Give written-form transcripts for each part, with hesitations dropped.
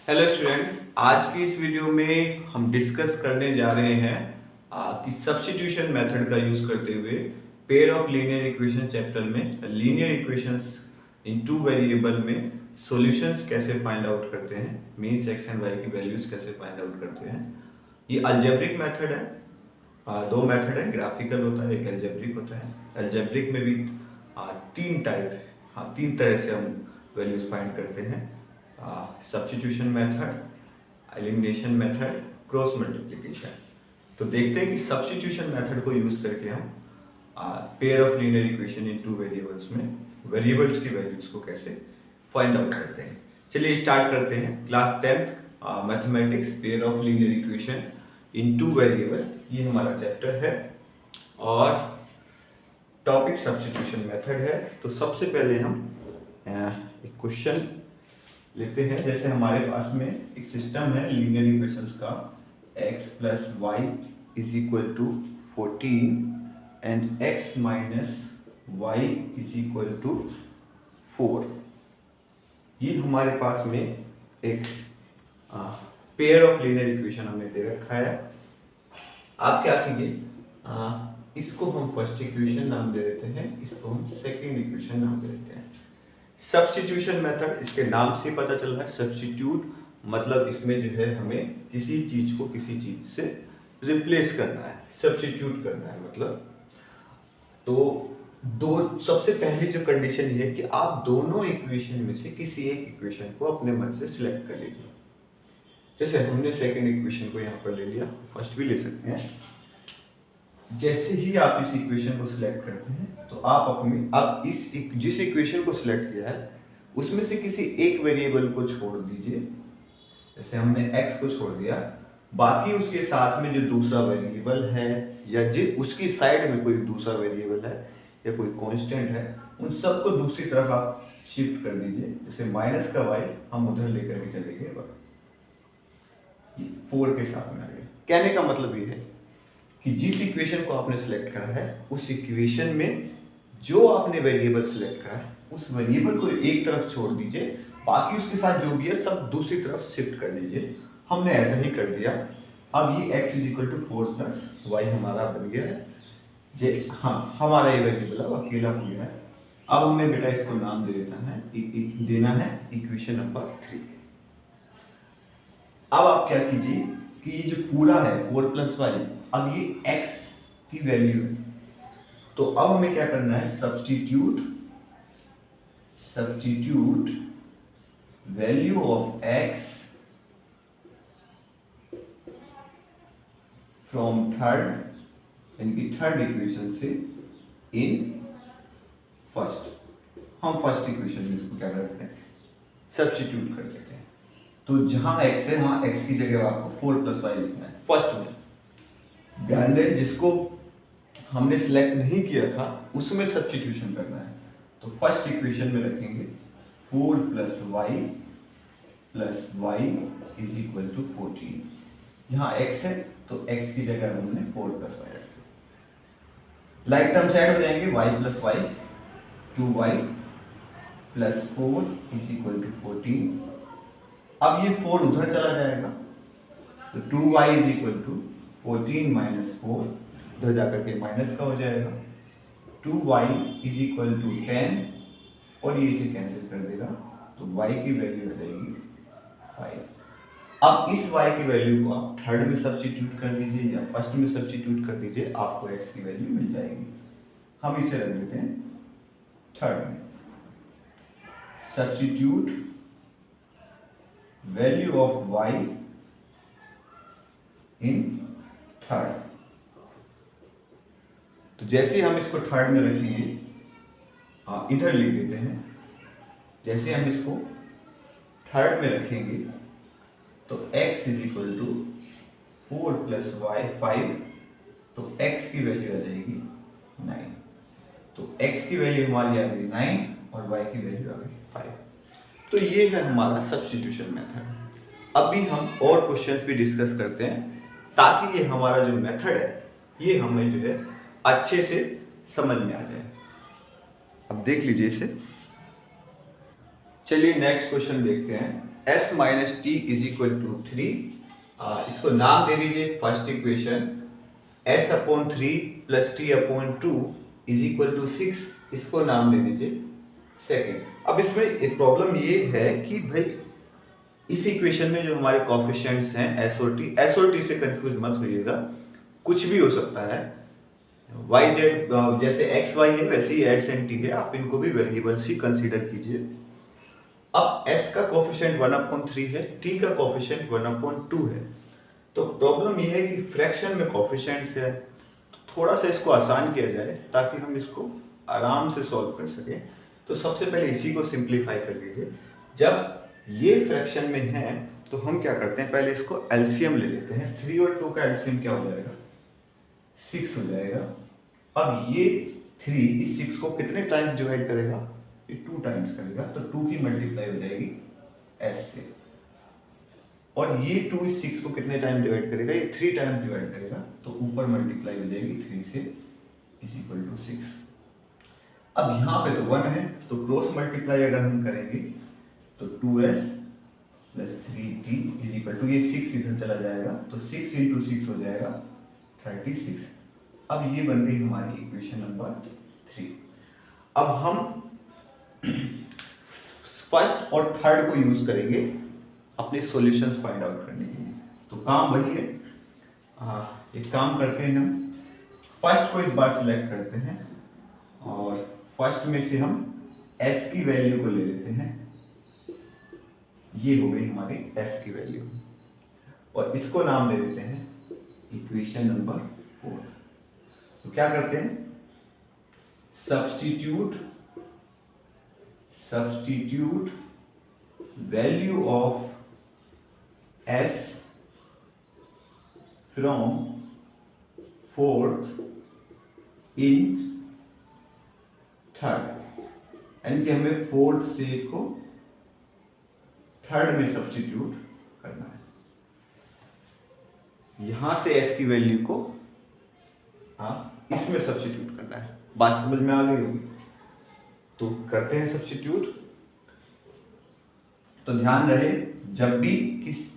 Hello students, आज की इस वीडियो में हम डिस्कस करने जा रहे हैं कि सब्स्टिट्यूशन मेथड का यूज करते हुए pair of linear equation chapter में linear equations in two variable में सॉल्यूशंस कैसे फाइंड आउट करते हैं, मीन्स एक्स एंड वाई की वैल्यूज कैसे फाइंड आउट करते हैं। ये अलजेब्रिक मेथड है। दो मेथड है, ग्राफिकल होता है, एक अलजेब्रिक होता है। अलजेब्रिक में भी तीन तरह से हम वैल्यूज फाइंड करते हैं: substitution method, elimination method, cross multiplication. तो देखते हैं कि सब्स्टिट्यूशन मेथड को यूज करके हम pair of linear equation in two variables में वेरिएबल्स की वैल्यूज को कैसे फाइंड आउट करते हैं। चलिए स्टार्ट करते हैं। Class 10th mathematics, pair of linear equation in two variable, ये हमारा चैप्टर है और टॉपिक सब्स्टिट्यूशन मेथड है। तो सबसे पहले हम एक क्वेश्चन लेते हैं। जैसे हमारे पास में एक सिस्टम है लीनियर इक्वेशंस का, x plus y is equal to 14 and x minus y is equal to 4। ये हमारे पास में एक पेयर ऑफ लीनियर इक्वेशन हमने दे रखा है। आप क्या कीजिए, इसको हम फर्स्ट इक्वेशन नाम दे देते हैं, इसको हम सेकेंड इक्वेशन नाम दे देते हैं। सब्स्टिट्यूशन मेथड, इसके नाम से ही पता चल रहा है, सब्स्टिट्यूट मतलब इसमें जो है हमें किसी चीज को किसी चीज से रिप्लेस करना है, सब्स्टिट्यूट करना है मतलब। तो दो सबसे पहली जो कंडीशन ये है कि आप दोनों इक्वेशन में से किसी एक इक्वेशन को अपने मन से सिलेक्ट कर लीजिए। जैसे हमने सेकंड इक्वेशन को यहाँ पर ले लिया, फर्स्ट भी ले सकते हैं। जैसे ही आप इस इक्वेशन को सिलेक्ट करते हैं तो आप जिस इक्वेशन को सिलेक्ट किया है उसमें से किसी एक वेरिएबल को छोड़ दीजिए। जैसे हमने x को छोड़ दिया, बाकी उसके साथ में जो दूसरा वेरिएबल है या उसकी साइड में कोई दूसरा वेरिएबल है या कोई कांस्टेंट है, उन सबको दूसरी तरफ आप शिफ्ट कर दीजिए। जैसे माइनस का y हम उधर लेकर के चले गए, 4 के साथ में आ गए। कहने का मतलब ये है कि जिस इक्वेशन को आपने सिलेक्ट करा है उस इक्वेशन में जो आपने वेरिएबल सिलेक्ट करा है उस वेरिएबल को एक तरफ छोड़ दीजिए, बाकी उसके साथ जो भी है सब दूसरी तरफ शिफ्ट कर दीजिए। हमने ऐसा ही कर दिया। अब ये x is equal to 4 plus y हमारा बन गया है। हाँ, हमारा ये वेरिएबल अब अकेला हो गया है। अब हमें बेटा इसको नाम देना है इक्वेशन नंबर 3। अब आप क्या कीजिए कि ये जो पूरा है 4 प्लस वाई, अब ये x की वैल्यू है, तो अब हमें क्या करना है, substitute value of x from third equation से इन फर्स्ट। हम फर्स्ट इक्वेशन में इसको क्या करते हैं, सब्स्टिट्यूट कर देते हैं। तो जहां x है वहां x की जगह आपको 4 प्लस वाई लिखना है फर्स्ट में। ध्यान दें, जिसको हमने सिलेक्ट नहीं किया था उसमें सब्स्टिट्यूशन करना है। तो फर्स्ट इक्वेशन में रखेंगे 4 plus y is equal to 14। यहाँ x है तो x की जगह हमने 4 प्लस वाई रख दिया। लाइक टर्म्स ऐड हो जाएंगे, y plus y 2y plus 4 is equal to 14। अब ये 4 उधर चला जाएगा तो 2y is equal to 14 minus 4, उधर जाकर के माइनस का हो जाएगा। 2y इज इक्वल टू 10 और ये इसे कैंसिल कर देगा तो y की वैल्यू आ जाएगी 5। अब इस y की वैल्यू को आप थर्ड में सब्स्टिट्यूट कर dीजिए या फर्स्ट में सब्स्टिट्यूट कर दीजिए, आपको x की वैल्यू मिल जाएगी। हम इसे रख देते हैं थर्ड में। Substitute value of y in third. तो जैसे हम इसको थर्ड में रखेंगे, इधर लिख देते हैं। जैसे हम इसको थर्ड में रखेंगे तो x is equal to 4 plus y 5, तो x की वैल्यू आ जाएगी 9। तो x की वैल्यू हमारी आ गई 9 और y की वैल्यू आ गई 5। तो ये है हमारा सब्स्टिट्यूशन मेथड। अभी हम और क्वेश्चंस भी डिस्कस करते हैं ताकि ये हमारा जो मेथड है ये हमें जो है अच्छे से समझ में आ जाए। अब देख लीजिए इसे। चलिए नेक्स्ट क्वेश्चन देखते हैं। s minus t is equal to 3। इसको नाम दे दीजिए first equation, s upon 3 plus t upon 2 is equal to 6, इसको नाम दे दीजिए सेकेंड। अब इसमें एक प्रॉब्लम ये है कि भाई इस इक्वेशन में जो हमारे कोफिशिएंट्स हैं एस और टी से कंफ्यूज मत होइएगा, कुछ भी हो सकता है। वाई जेड जैसे एक्स वाई है वैसे ही एस एंड टी है, आप इनको भी वेरिएबल्स ही कंसीडर कीजिए। अब s का कोफिशिएंट 1/3 है, t का कोफिशिएंट 1/2 है। तो प्रॉब्लम ये है कि फ्रैक्शन में कोफिशिएंट्स है, तो थोड़ा सा इसको आसान किया जाए ताकि हम इसको आराम से सॉल्व कर सकें। तो सबसे पहले इसी को सिंप्लीफाई कर लीजिए। जब ये फ्रैक्शन में है तो हम क्या करते हैं, पहले इसको एलसीएम ले लेते हैं। 3 और 2 का एलसीएम क्या हो जाएगा, 6 हो जाएगा। अब ये 3 इस 6 को कितने टाइम्स डिवाइड करेगा, ये 2 टाइम्स करेगा, तो 2 की मल्टीप्लाई हो जाएगी s से। और ये 2 इस 6 को कितने टाइम डिवाइड करेगा, ये 3 टाइम्स डिवाइड करेगा, तो ऊपर मल्टीप्लाई हो जाएगी 3 से इज इक्वल टू 6। अब यहाँ पे तो 1 है, तो क्रॉस मल्टीप्लाई अगर हम करेंगे तो 2s plus 3t is equal to, ये 6 इधर चला जाएगा तो 6 इंटू 6 हो जाएगा 36। अब ये बन गई हमारी इक्वेशन नंबर 3। अब हम फर्स्ट और थर्ड को यूज करेंगे अपने सॉल्यूशंस फाइंड आउट करने के लिए। तो काम वही है, एक काम करते हैं, हम फर्स्ट को इस बार सिलेक्ट करते हैं और फर्स्ट में से हम s की वैल्यू को ले लेते हैं। ये हो गई हमारी s की वैल्यू और इसको नाम दे देते हैं इक्वेशन नंबर 4। तो क्या करते हैं, substitute value of s from fourth in third, यानी कि हमें फोर्थ से इसको थर्ड में सब्स्टिट्यूट करना है। यहां से s की वैल्यू को इसमें सब्स्टिट्यूट करना है। बात समझ में आ गई होगी, तो करते हैं सब्स्टिट्यूट। तो ध्यान रहे, जब भी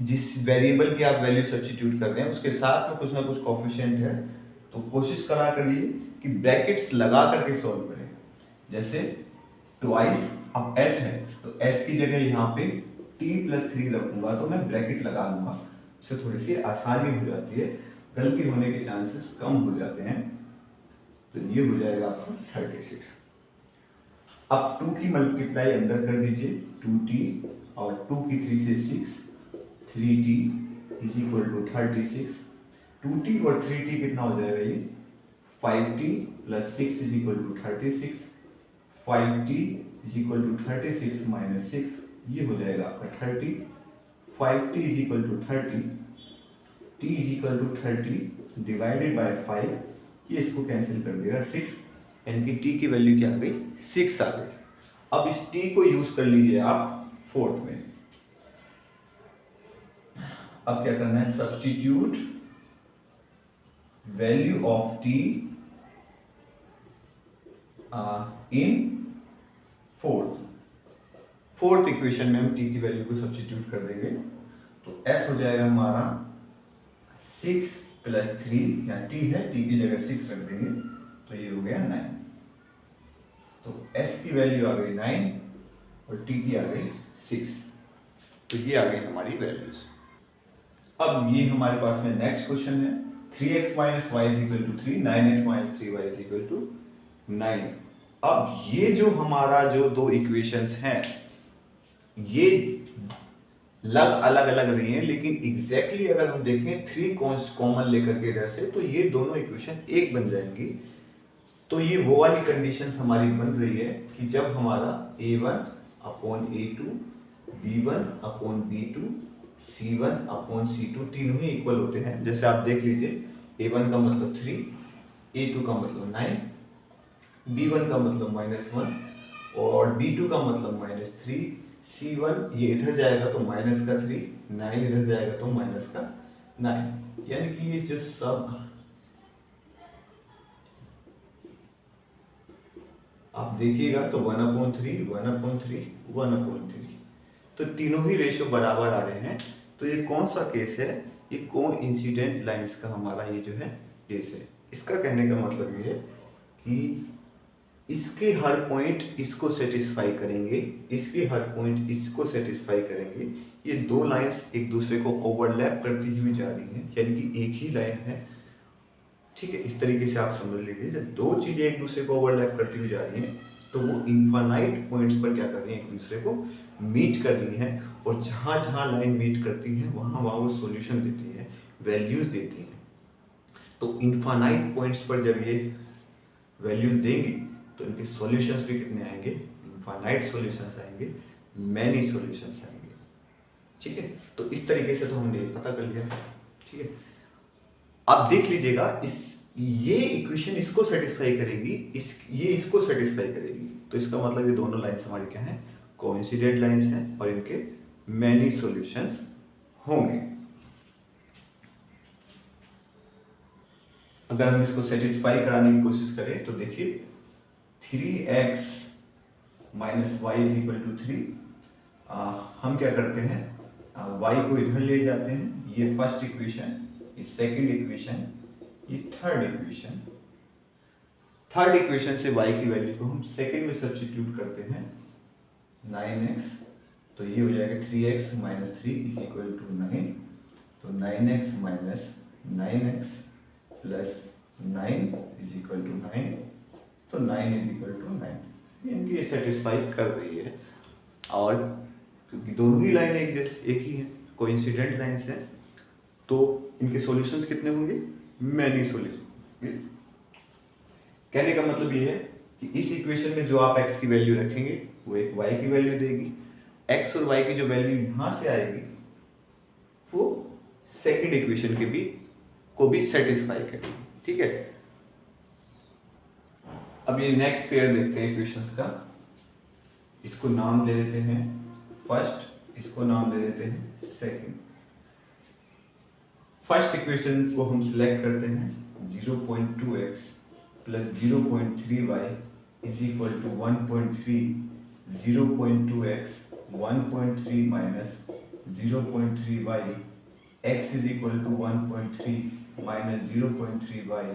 जिस वेरिएबल की आप वैल्यू सब्स्टिट्यूट कर रहे हैं उसके साथ में कुछ ना कुछ कोफिशिएंट है, तो कोशिश करा करिए कि ब्रैकेट्स लगा करके सॉल्व करें। जैसे ट्वाइस, अब s है तो s की जगह यहाँ पे t प्लस 3 रखूंगा तो मैं ब्रैकेट लगा लूंगा, उससे थोड़ी सी आसानी हो जाती है, गलती होने के चांसेस कम हो जाते हैं। तो ये हो जाएगा आपका 36। अब 2 की मल्टीप्लाई अंदर कर दीजिए, 2t और 2 की 3 से 6, 3t is equal to 36। 2t और 3t कितना हो जाएगा, ये 5t plus 6 is equal to 36। 5t is equal to 36 minus 6, ये हो जाएगा आपका 30। 5t is equal to 30, t is equal to 30 divided by 5, ये इसको कैंसिल कर देगा 6, यानी कि t की वैल्यू क्या आ गई, 6 आ गई। अब इस t को यूज कर लीजिए आप फोर्थ में। अब क्या करना है, substitute value of t in fourth equation में हम t की वैल्यू को सब्स्टिट्यूट कर देंगे, तो s हो जाएगा हमारा 6 प्लस 3, या t है, t की जगह 6 रख देंगे तो ये हो गया 9। तो s की वैल्यू आ गई 9 और t की आ गई 6। तो ये आ गई हमारी वैल्यूज। अब ये हमारे पास में नेक्स्ट क्वेश्चन है, 3x minus y is equal to 3, 9x minus 3y is equal to 9। अब ये जो हमारा जो दो इक्वेशंस हैं ये अलग अलग रही हैं, लेकिन एग्जैक्टली अगर हम देखें 3 कॉन्स्ट कॉमन लेकर के इधर से, तो ये दोनों इक्वेशन एक बन जाएंगी। तो ये वो वाली कंडीशंस हमारी बन रही है कि जब हमारा a1 upon a2, b1 upon b2, c1 upon c2 तीनों ही इक्वल होते हैं। जैसे आप देख लीजिए, a1 का मतलब 3, a2 का मतलब 9, b1 का मतलब -1 और b2 का मतलब -3, c1 ये इधर जाएगा तो -3, 9 इधर जाएगा तो -9, यानी कि ये जो सब आप देखिएगा तो 1/3, 1/3, 1/3, तो तीनों ही रेशियो बराबर आ रहे हैं, तो ये कौन सा केस है, ये कोइंसिडेंट लाइंस का हमारा ये जो है केस है। इसका कहने का मतलब ये है कि इसके हर पॉइंट इसको सेटिस्फाई करेंगे, इसके हर पॉइंट इसको सेटिस्फाई करेंगे। ये दो लाइंस एक दूसरे को ओवरलैप करती हुई जा रही हैं, यानी कि एक ही लाइन है, ठीक है। इस तरीके से आप समझ लीजिए, जब दो चीजें एक दूसरे को ओवरलैप करती हुई जा रही हैं तो वो इनफाइनाइट पॉइंट्स पर क्या कर रही हैं, एक दूसरे को मीट कर रही हैं, और जहां जहां लाइन मीट करती है वहां वहां वो सॉल्यूशन देती है, वैल्यूज देती है। तो इनफाइनाइट पॉइंट्स पर जब ये वैल्यूज देंगी तो इनके सॉल्यूशंस भी कितने आएंगे, इनफाइनाइट सॉल्यूशंस आएंगे, मैनी सॉल्यूशंस आएंगे, ठीक है। तो इस तरीके से तो हमने पता कर लिया, ठीक है। आप देख लीजिएगा, ये इक्वेशन इसको सेटिस्फाई करेगी, ये इसको सेटिस्फाई करेगी, तो इसका मतलब ये दोनों लाइंस हमारी क्या हैं, कोइंसिडेंट लाइंस हैं, और इनके मैनी सॉल्यूशंस होंगे। अगर हम इसको सेटिस्फाई कराने की कोशिश करें तो देखिए 3x minus y is equal to 3, हम क्या करते हैं, y को इधर ले जाते हैं, ये फर्स्ट इक्वेशन, ये सेकंड इक्वेशन, ये थर्ड इक्वेशन। थर्ड इक्वेशन से y की वैल्यू को हम सेकंड में सब्स्टिट्यूट करते हैं 9x, तो ये हो जाएगा 3x minus 3 is equal to 9, तो 9x minus 9x plus 9 is equal to 9, तो 9 इज इक्वल टू 9, इनकी ये सेटिस्फाई कर रही है। और क्योंकि दोनों ही लाइन एक ही है, कोइंसिडेंट लाइंस है, तो इनके सॉल्यूशंस कितने होंगे, मैनी सॉल्यूशन। कहने का मतलब ये है कि इस इक्वेशन में जो आप x की वैल्यू रखेंगे वो एक y की वैल्यू देगी, x और y की जो वैल्यू यहां से आएगी वो सेकंड इक्वेशन के भी को भी सेटिस्फाई करेगी, ठीक है। अब ये नेक्स्ट पेयर देखते हैं इक्वेशंस का। इसको नाम दे देते हैं फर्स्ट, इसको नाम दे देते हैं सेकंड। फर्स्ट इक्वेशन को हम सिलेक्ट करते हैं 0.2x plus 0.3y is equal to 1.3, 0.2x 1.3 minus 0.3y, x is equal to 1.3 minus 0.3y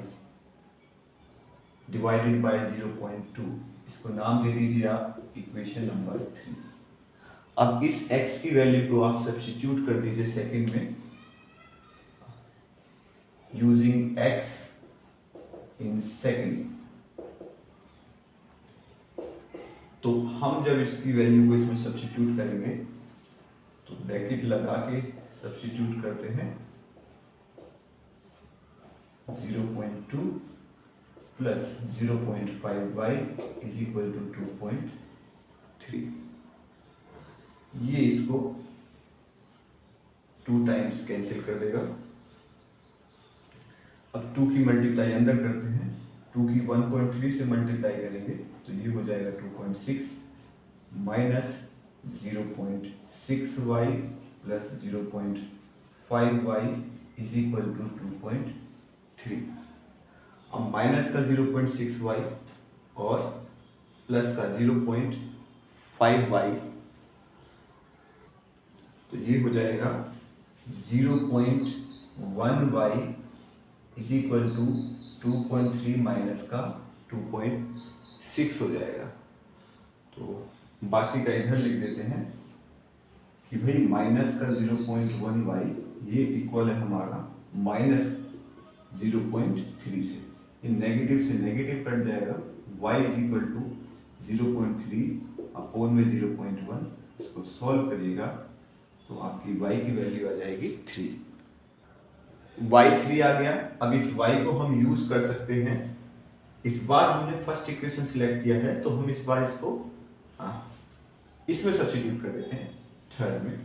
divided by 0.2। इसको नाम दे दीजिए आप इक्वेशन नंबर 3। अब इस x की वैल्यू को आप सब्स्टिट्यूट कर दीजिए सेकंड में, यूजिंग x इन सेकंड। तो हम जब इसकी वैल्यू को इसमें सब्स्टिट्यूट करेंगे तो ब्रैकेट लगा के सब्स्टिट्यूट करते हैं 0.2 plus 0.5y is equal to 2.3। ये इसको 2 टाइम्स कैंसिल कर देगा। अब 2 की मल्टीप्लाई अंदर करते हैं, 2 की 1.3 से मल्टीप्लाई करेंगे तो ये हो जाएगा 2.6 minus 0.6y plus 0.5y is equal to 2.3। अब माइनस का 0.6y और प्लस का 0.5y, तो ये हो जाएगा 0.1y is equal to 2.3 minus का 2.6 हो जाएगा। तो बाकी का इधर लिख देते हैं कि भाई माइनस का 0.1y ये इक्वल है हमारा माइनस 0.3 से, इन नेगेटिव से नेगेटिव कट जाएगा, y is equal to 0.3 upon में 0.1। इसको सॉल्व करिएगा तो आपकी y की वैल्यू आ जाएगी 3। y3 आ गया। अब इस y को हम यूज कर सकते हैं, इस बार हमने फर्स्ट इक्वेशन सिलेक्ट किया है तो हम इस बार इसको इसमें सब्स्टिट्यूट कर देते हैं थर्ड में,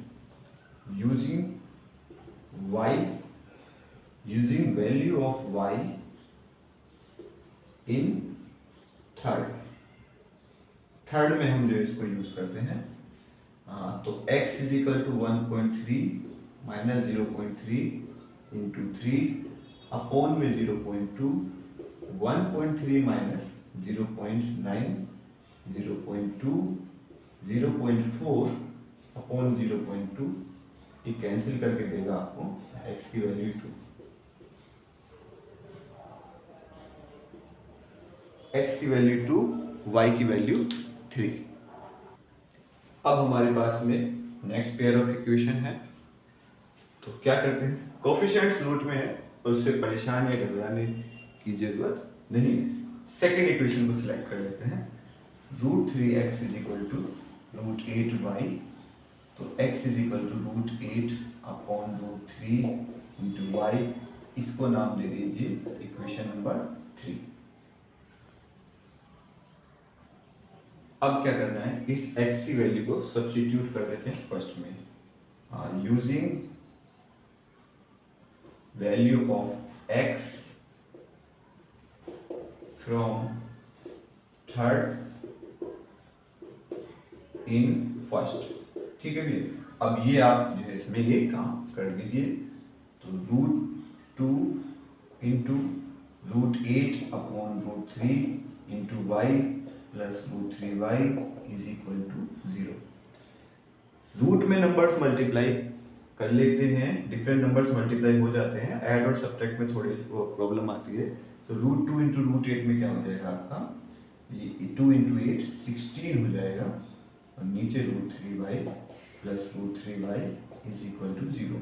using value of y in third में हम जो इसको यूज करते हैं, तो x is equal to 1.3 minus 0.3 into 3 upon में 0.2, 1.3 माइनस 0.9, 0.2, 0.4 अपॉन 0.2, ये कैंसिल करके देगा आपको x की वैल्यू 2, x की वैल्यू 2, y की वैल्यू 3। अब हमारे पास में नेक्स्ट पेयर ऑफ इक्वेशन है, तो क्या करते हैं, कोफिशिएंट्स रूट में है तो उससे परेशान या घबराने की जरूरत नहीं है। सेकेंड इक्वेशन को सिलेक्ट कर लेते हैं, √3x is equal to √8y, तो x is equal to √8 upon √3 into y, इसको नाम दे दीजिए इक्वेशन नंबर 3। अब क्या करना है, इस x की वैल्यू को सब्स्टिट्यूट कर देते हैं फर्स्ट में, using value of x from third in first. ठीक है भैया, अब ये आप जो है इसमें ये काम कर दीजिए, तो √2 into √8 upon √3 into y plus √3y is equal to 0। Root में नंबर्स मल्टीप्लाई कर लेते हैं, डिफरेंट नंबर्स मल्टीप्लाई हो जाते हैं, ऐड और सब्ट्रैक्ट में थोड़ी प्रॉब्लम आती है, तो √2 इंटू √8 में क्या हो जाएगा आपका, ये 2 इंटू 8 16 हो जाएगा, और नीचे √3y plus √3y is equal to 0।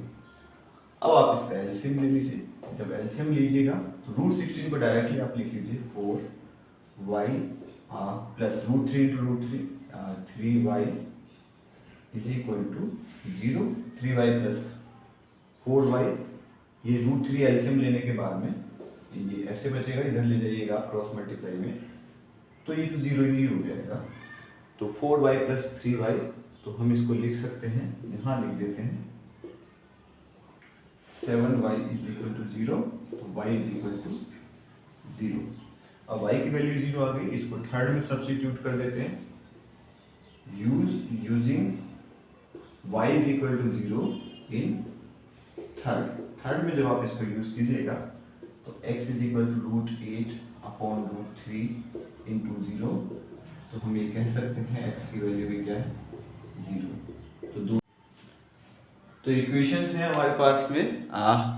अब आप इसका एलसीएम ले लीजिए, जब एलसीएम लीजिएगा तो √16 को डायरेक्टली आप लिख लीजिए 4y plus √3 into √3 3y is equal to 0, 3y plus 4y, ये √3 एलसीएम लेने के बाद में ये ऐसे बचेगा, इधर ले जाइएगा आप क्रॉस मल्टीप्लाई में, तो ये तो 0 ही हो जाएगा, तो 4y प्लस 3y, तो हम इसको लिख सकते हैं, यहाँ लिख देते हैं 7y इज इक्वल टू 0, तो y इज इक्वल टू 0। अब y की वैल्यू 0 आ गई, इसको थर्ड में सब्स्टिट्यूट कर देते हैं, using y is equal to 0 in third में जब आप इसको यूज कीजिएगा तो x is equal to √8 upon √3 into 0, तो हम ये कह सकते हैं x की वैल्यू भी क्या है 0। तो इक्वेशंस हैं हमारे पास में,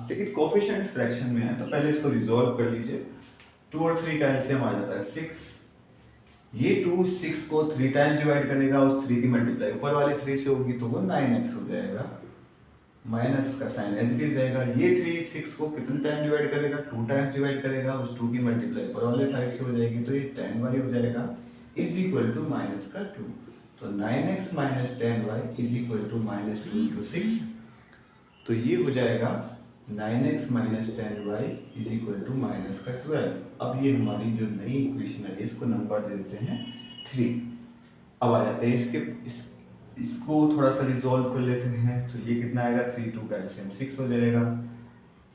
लेकिन कोफिशिएंट्स फ्रैक्शन में है, तो पहले इसको रिजॉल्व कर लीजिए। 2 और 3 का एलसीएम आ जाता है 6, ये 2 6 को 3 टाइम्स डिवाइड करेगा, उस 3 की मल्टीप्लाई ऊपर वाले 3 से होगी तो वो 9x हो जाएगा, माइनस का साइन एज इट इज जाएगा। ये 3 6 को कितने टाइम डिवाइड करेगा, 2 टाइम्स डिवाइड करेगा, उस 2 की मल्टीप्लाई ऊपर वाले 5 से हो जाएगी, तो ये 10y हो जाएगा इज इक्वल टू माइनस का 2, तो 9x minus 10y is equal to minus 2 into 6, तो ये हो जाएगा 9x minus 10y is equal to minus का 12। अब ये हमारी जो नई इक्वेशन है इसको नंबर दे देते हैं 3। अब आ जाते हैं इसको थोड़ा सा रिजॉल्व कर लेते हैं, तो ये कितना आएगा, 3 2 का एलसीएम 6 हो जाएगा,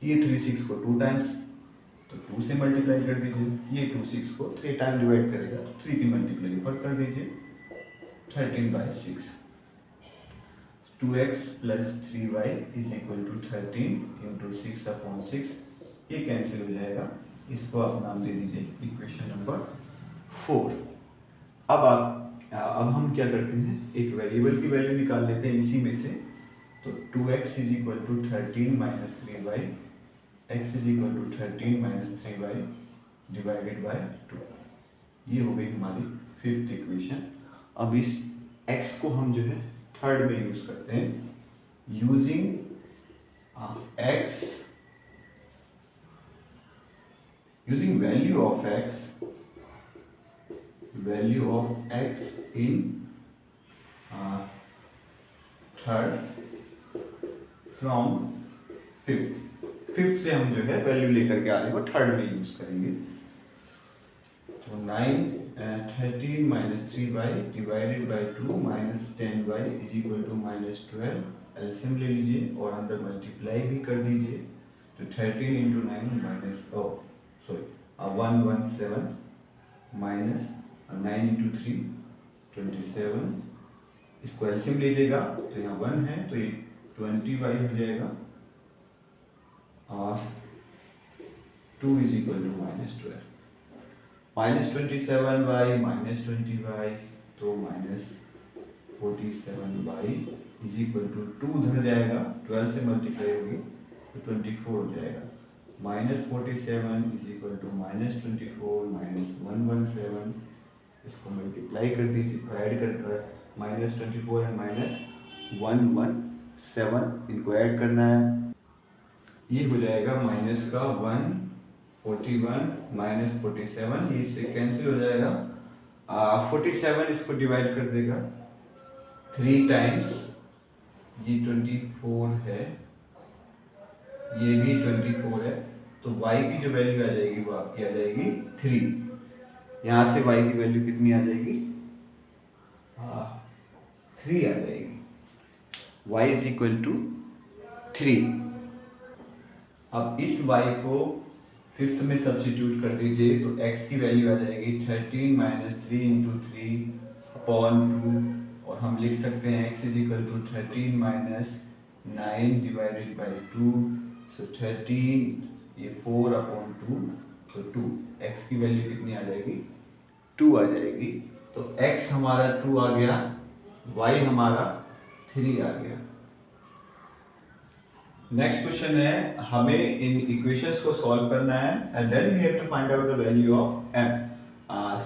ये 3 6 को 2 टाइम्स, तो 2 से मल्टीप्लाई कर दीजिए, ये 2 6 को 3 टाइम डिवाइड करेगा, तो 3 की मल्टीप्लाई ऊपर कर दीजिए, 13/6, 2x plus 3y is equal to 13 into 6 upon 6, ये कैंसिल हो जाएगा, इसको आप नाम दे दीजिए इक्वेशन नंबर 4। अब हम क्या करते हैं, एक वेरिएबल की वैल्यू निकाल लेते हैं इसी में से, तो 2x is equal to 13 minus 3y, x is equal to 13 minus 3y divided by 2, ये हो गई हमारी 5th इक्वेशन। अब इस x को हम जो है थर्ड में यूज करते हैं, using x, using value of x in third from fifth से हम जो है वैल्यू लेकर के आ रहे हैं, थर्ड में यूज करेंगे, तो 13 minus 3y divided by 2 minus 10y is equal to minus 12, LCM ले लीजिए और अंदर मल्टीप्लाई भी कर दीजिए, तो 13 इंटू 9 माइनस 117 माइनस 9 इंटू 3 27, इसको एलसीएम लीजिएगा तो यहाँ 1 है तो ये 20y हो जाएगा, और 2 is equal to minus 12, minus 27y minus 20y तो minus 47y is equal to 2 उधर जाएगा, 12 से मल्टीप्लाई होगी तो 24 हो जाएगा। -47 इज इक्वल टू -24 -117, इसको मल्टीप्लाई कर दीजिए, ऐड कर -24 एंड -117 इनको ऐड करना है। ये हो जाएगा माइनस का 141 -47, ये इससे कैंसिल हो जाएगा। 47 इसको डिवाइड कर देगा 3 टाइम्स, ये 24 है, ये भी 24 है, तो y की जो वैल्यू आ जाएगी वो आपकी आ जाएगी 3। यहाँ से y की वैल्यू कितनी आ जाएगी? 3 आ जाएगी। y is equal to 3। अब इस y को फिफ्थ में सब्स्टिट्यूट कर दीजिए तो x की वैल्यू आ जाएगी 13 - 3 × 3/2, और हम लिख सकते हैं x is equal to 13 - 9 divided by 2, so 13, ये 4/2, तो 2, x की वैल्यू कितनी आ जाएगी? 2 आ जाएगी। तो x हमारा 2 आ गया, y हमारा 3 आ गया। नेक्स्ट क्वेश्चन है, हमें इन इक्वेशंस को सॉल्व करना है and then we have to find out the value of m।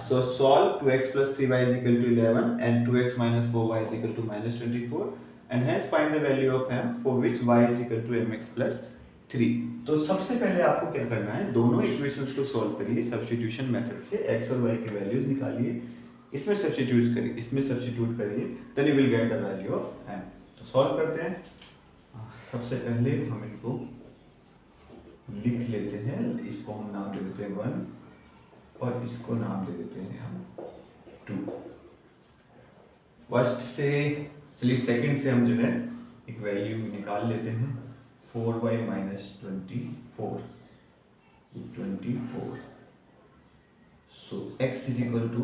So solve 2x + 3y = 11 and 2x - 4y = -24 and hence find the value of m for which y = mx + 3। तो सबसे पहले आपको क्या करना है, दोनों इक्वेशंस को सॉल्व करिए सब्स्टिट्यूशन मेथड से, x और y की वैल्यूज निकालिए, इसमें सब्स्टिट्यूट करिए, इसमें सब्स्टिट्यूट करिए, then you will get the value of m। तो सॉल्व करते हैं। सबसे पहले हम इनको लिख लेते हैं, इसको हम नाम दे देते हैं 1 और इसको नाम दे देते हैं हम 2। फर्स्ट से चलिए सेकंड से हम जो है एक वैल्यू निकाल लेते हैं, 4y - 24, 24। So x is equal to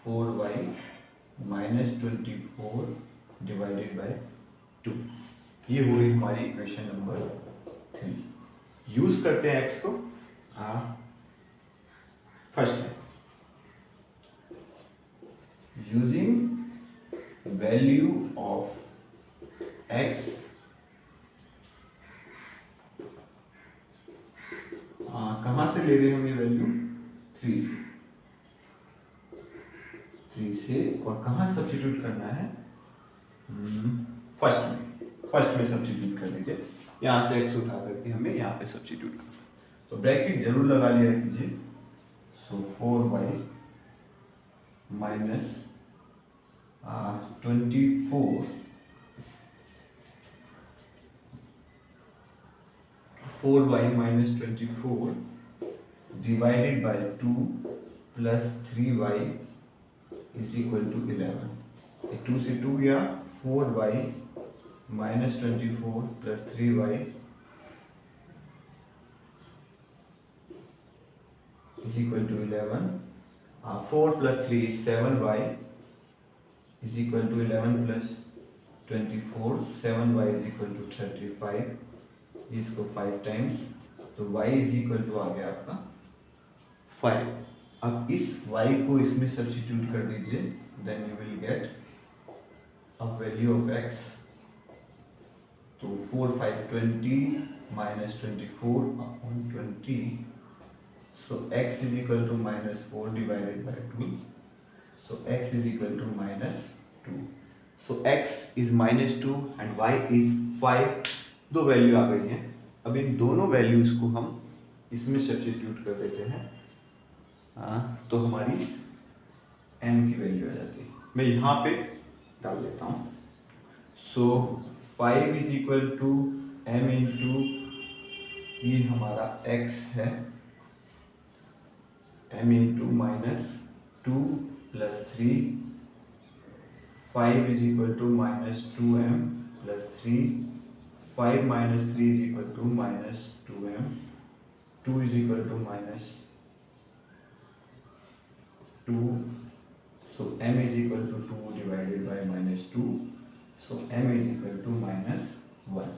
4y - 24 divided by 2। ये हो गई हमारी इक्वेशन नंबर 3। यूज करते हैं x को। फर्स्ट है यूजिंग वैल्यू ऑफ x कहां से ले रहे हैं हम ये वैल्यू? 3 से, और कहां सब्स्टिट्यूट करना है? फर्स्ट में सब्स्टिट्यूट कर दीजिए, यहाँ से x उठा करके हमें यहाँ पे सब्स्टिट्यूट करना है, तो ब्रैकेट जरूर लगा लिया कीजिए। So 4y - 24, 4y - 24 divided by 2 plus 3y is equal to 11। 2 से 2 गया, 4y - 24 plus 3y is equal to 11। 4 + 3 is 7y is equal to 11 + 24, 7y is equal to 35, इसको 5 टाइम्स, तो y इज इक्वल टू आ गया आपका 5। अब इस y को इसमें सब्स्टिट्यूट कर दीजिए, then you will get a value of x। तो 4 × 5 = 20 - 24/20, so x is equal to -4 divided by 2, so x is equal to -2, so x is -2 and y is 5। दो वैल्यू आ गई हैं। अब इन दोनों वैल्यूज को हम इसमें सब्स्टिट्यूट कर देते हैं, तो हमारी m की वैल्यू आ जाती है। मैं यहाँ पे डाल देता हूँ। So 5 is equal to m into, ये हमारा x है, m into -2 + 3, 5 is equal to -2m + 3, 5 - 3 is equal to -2m, 2 is equal to -2, so m is equal to 2 divided by -2, so m is equal to -1।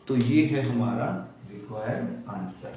तो ये है हमारा required answer.